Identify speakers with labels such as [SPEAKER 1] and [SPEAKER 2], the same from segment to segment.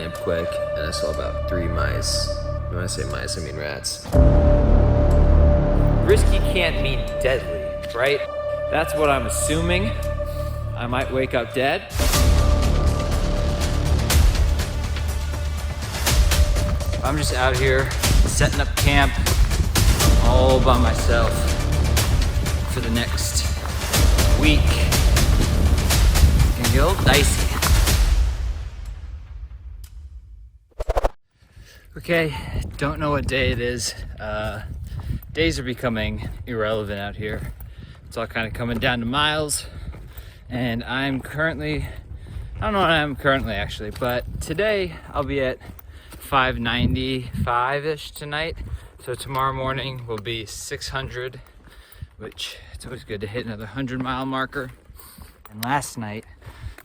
[SPEAKER 1] lamp quick, and I saw about 3 mice. When I say mice, I mean rats.
[SPEAKER 2] Risky can't mean deadly, right? That's what I'm assuming. I might wake up dead. I'm just out here setting up camp all by myself for the next week. It's gonna get a little dicey. Okay, don't know what day it is. Days are becoming irrelevant out here. It's all kind of coming down to miles. And I'm currently, I don't know what I am currently actually, but today I'll be at 595-ish tonight. So tomorrow morning will be 600, which it's always good to hit another 100-mile marker. And last night,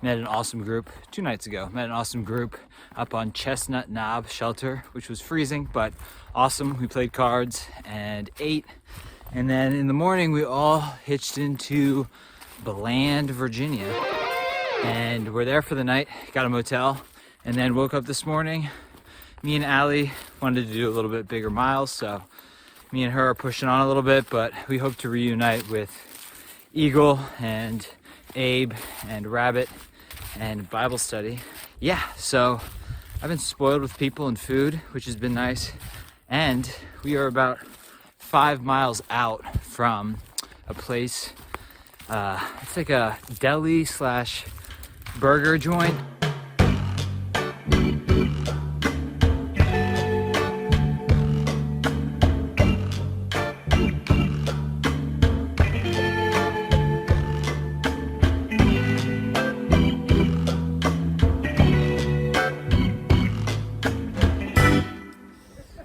[SPEAKER 2] met an awesome group, 2 nights ago, met an awesome group up on Chestnut Knob Shelter, which was freezing, but awesome. We played cards and ate. And then in the morning, we all hitched into Bland, Virginia. And we're there for the night, got a motel, and then woke up this morning. Me and Allie wanted to do a little bit bigger miles, so me and her are pushing on a little bit, but we hope to reunite with Eagle and Abe and Rabbit and Bible study. Yeah, so I've been spoiled with people and food, which has been nice. And we are about 5 miles out from a place, it's like a deli slash burger joint.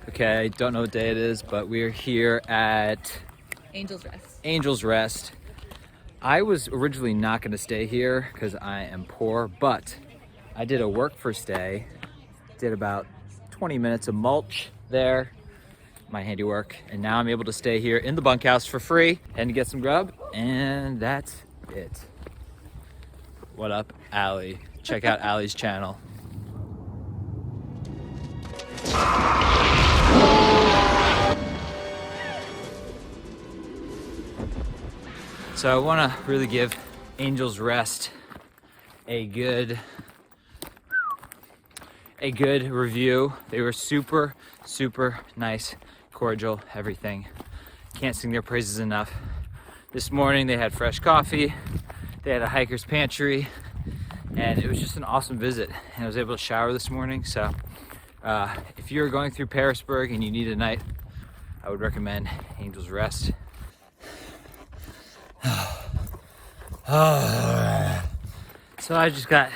[SPEAKER 2] Okay, I don't know what day it is, but we're here at Angel's Rest. I was originally not going to stay here because I am poor, but I did a work for stay. Did about 20 minutes of mulch there, my handiwork, and now I'm able to stay here in the bunkhouse for free and to get some grub, and that's it. What up, Allie? Check out Allie's channel. So I want to really give Angel's Rest a good review. They were super nice, cordial, everything. Can't sing their praises enough. This morning they had fresh coffee, they had a hiker's pantry, and it was just an awesome visit. And I was able to shower this morning, so if you're going through Parisburg and you need a night, I would recommend Angel's Rest. So I just got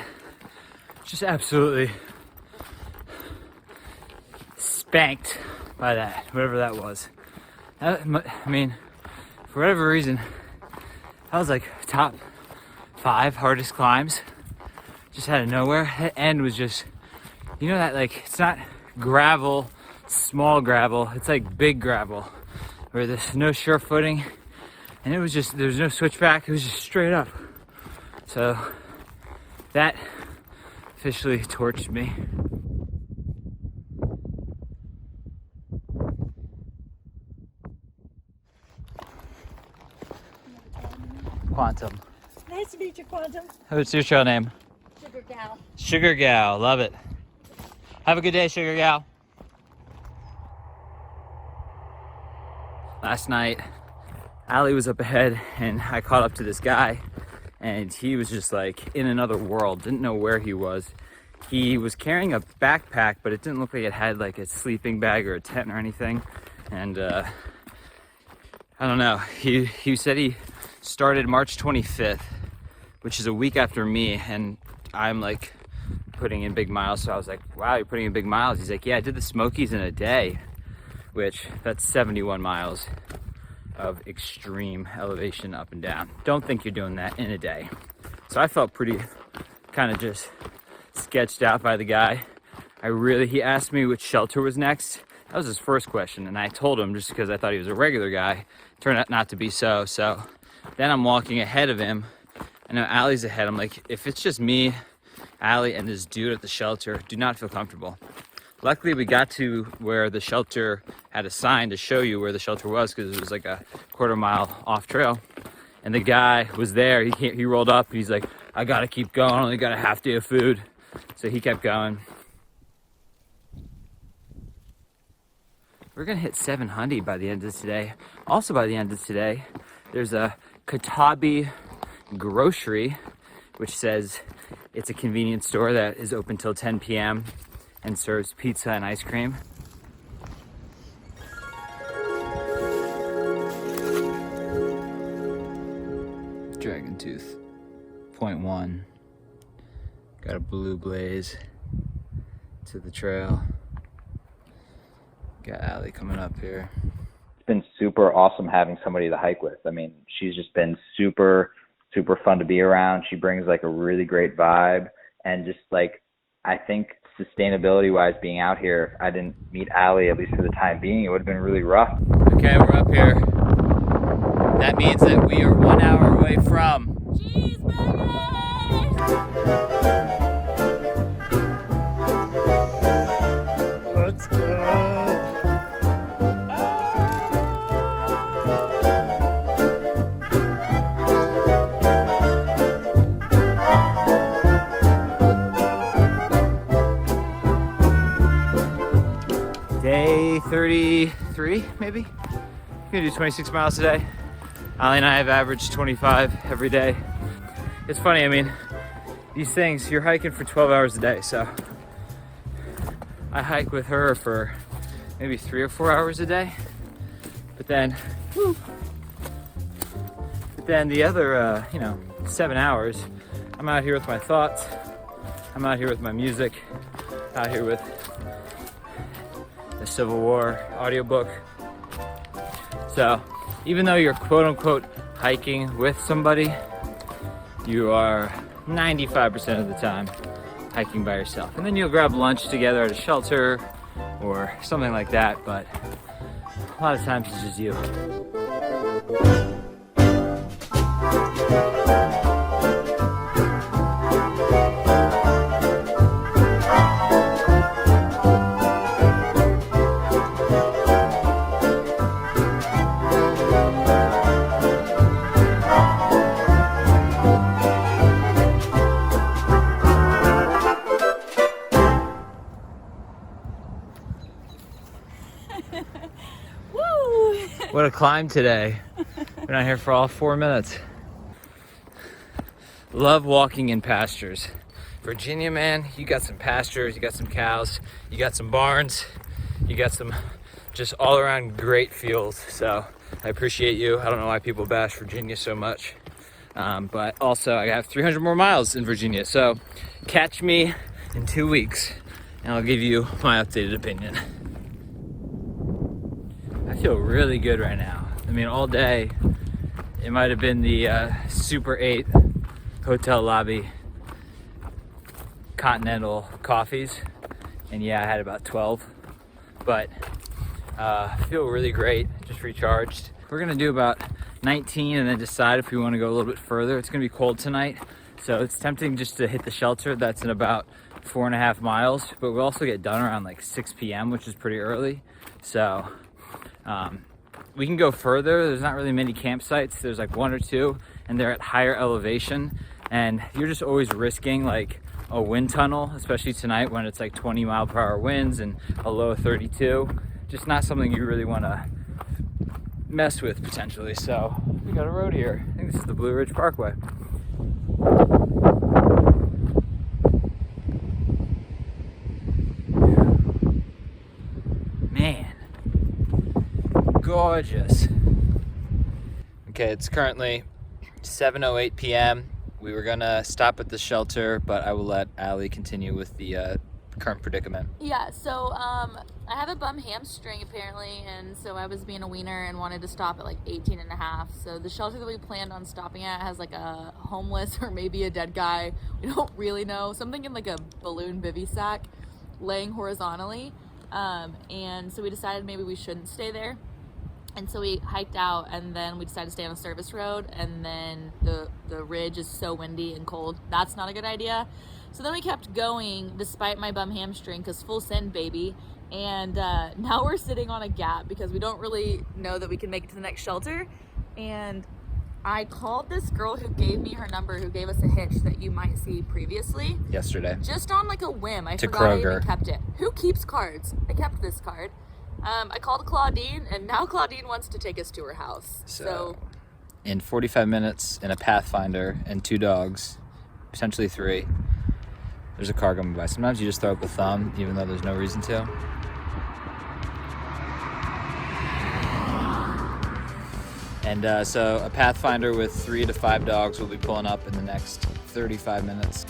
[SPEAKER 2] absolutely spanked by that, whatever that was. I mean, for whatever reason, that was like top 5 hardest climbs, just out of nowhere. The end was just, you know that, like, it's not gravel, small gravel, it's like big gravel, where there's no sure footing. And it was just, there was no switchback, it was just straight up. So that officially torched me. Quantum.
[SPEAKER 3] Nice to meet you, Quantum.
[SPEAKER 1] What's your show name?
[SPEAKER 3] Sugar Gal.
[SPEAKER 1] Sugar Gal, love it. Have a good day, Sugar Gal. Last night, Allie was up ahead and I caught up to this guy and he was just like in another world, didn't know where he was. He was carrying a backpack, but it didn't look like it had like a sleeping bag or a tent or anything. And I don't know, he said he started March 25th, which is a week after me, and I'm like putting in big miles. So I was like, wow, you're putting in big miles? He's like, yeah, I did the Smokies in a day, which that's 71 miles of extreme elevation up and down. Don't think you're doing that in a day. So I felt pretty kind of just sketched out by the guy. He asked me which shelter was next. That was his first question, and I told him just because I thought he was a regular guy. Turned out not to be so. So then I'm walking ahead of him. I know Allie's ahead. I'm like, if it's just me Allie and this dude at the shelter do not feel comfortable. Luckily, we got to where the shelter had a sign to show you where the shelter was, because it was like a quarter-mile off trail. And the guy was there. He rolled up. He's like, I gotta keep going. I only got a half day of food. So he kept going. We're gonna hit 700 by the end of today. Also by the end of today, there's a Katabi grocery, which says it's a convenience store that is open till 10 p.m. and serves pizza and ice cream. Dragon Tooth, 0.1. Got a blue blaze to the trail. Got Allie coming up here.
[SPEAKER 4] It's been super awesome having somebody to hike with. I mean, she's just been super fun to be around. She brings like a really great vibe, and just like, I think sustainability wise, being out here, if I didn't meet Allie, at least for the time being, it would have been really rough.
[SPEAKER 1] Okay, we're up here. That means that we are 1 hour away from
[SPEAKER 3] Let's go.
[SPEAKER 1] Day 33, maybe? I'm gonna do 26 miles today. Allie and I have averaged 25 every day. It's funny, I mean, these things, you're hiking for 12 hours a day, so I hike with her for maybe 3 or 4 hours a day. But then the other, 7 hours, I'm out here with my thoughts. I'm out here with my music, out here with the Civil War audiobook. So even though you're quote unquote hiking with somebody, you are 95% of the time hiking by yourself. And then you'll grab lunch together at a shelter or something like that, but a lot of times it's just you.
[SPEAKER 3] Woo!
[SPEAKER 1] What a climb today. Been out here for all 4 minutes. Love walking in pastures. Virginia, man, you got some pastures, you got some cows, you got some barns, you got some just all around great fields. So I appreciate you. I don't know why people bash Virginia so much. But also I have 300 more miles in Virginia. So catch me in 2 weeks and I'll give you my updated opinion. I feel really good right now. I mean, all day, it might have been the Super 8 hotel lobby continental coffees. And yeah, I had about 12, but I feel really great, just recharged. We're gonna do about 19 and then decide if we wanna go a little bit further. It's gonna be cold tonight, so it's tempting just to hit the shelter that's in about 4.5 miles, but we'll also get done around like 6 p.m., which is pretty early. So we can go further. There's not really many campsites. There's like 1 or 2, and they're at higher elevation, and you're just always risking like a wind tunnel, especially tonight when it's like 20-mile-per-hour winds and a low of 32. Just not something you really want to mess with potentially. So we got a road here. I think this is the Blue Ridge Parkway. Man, gorgeous. Okay, it's currently 7:08 p.m. We were gonna stop at the shelter, but I will let Allie continue with the current predicament.
[SPEAKER 5] Yeah, so I have a bum hamstring apparently, and so I was being a wiener and wanted to stop at like 18 and a half. So the shelter that we planned on stopping at has like a homeless or maybe a dead guy, we don't really know, something in like a balloon bivy sack laying horizontally. And so we decided maybe we shouldn't stay there. And so we hiked out, and then we decided to stay on a service road, and then the ridge is so windy and cold. That's not a good idea. So then we kept going despite my bum hamstring, because full send, baby. And now we're sitting on a gap because we don't really know that we can make it to the next shelter. And I called this girl who gave me her number, who gave us a hitch that you might see previously.
[SPEAKER 2] Yesterday.
[SPEAKER 5] Just on like a whim. I
[SPEAKER 2] To
[SPEAKER 5] forgot I even
[SPEAKER 2] Kroger.
[SPEAKER 5] kept it. Who keeps cards? I kept this card. I called Claudine, and now Claudine wants to take us to her house. So
[SPEAKER 2] in 45 minutes in a Pathfinder and 2 dogs, potentially 3, there's a car coming by. Sometimes you just throw up a thumb even though there's no reason to. And so a Pathfinder with 3 to 5 dogs will be pulling up in the next 35 minutes.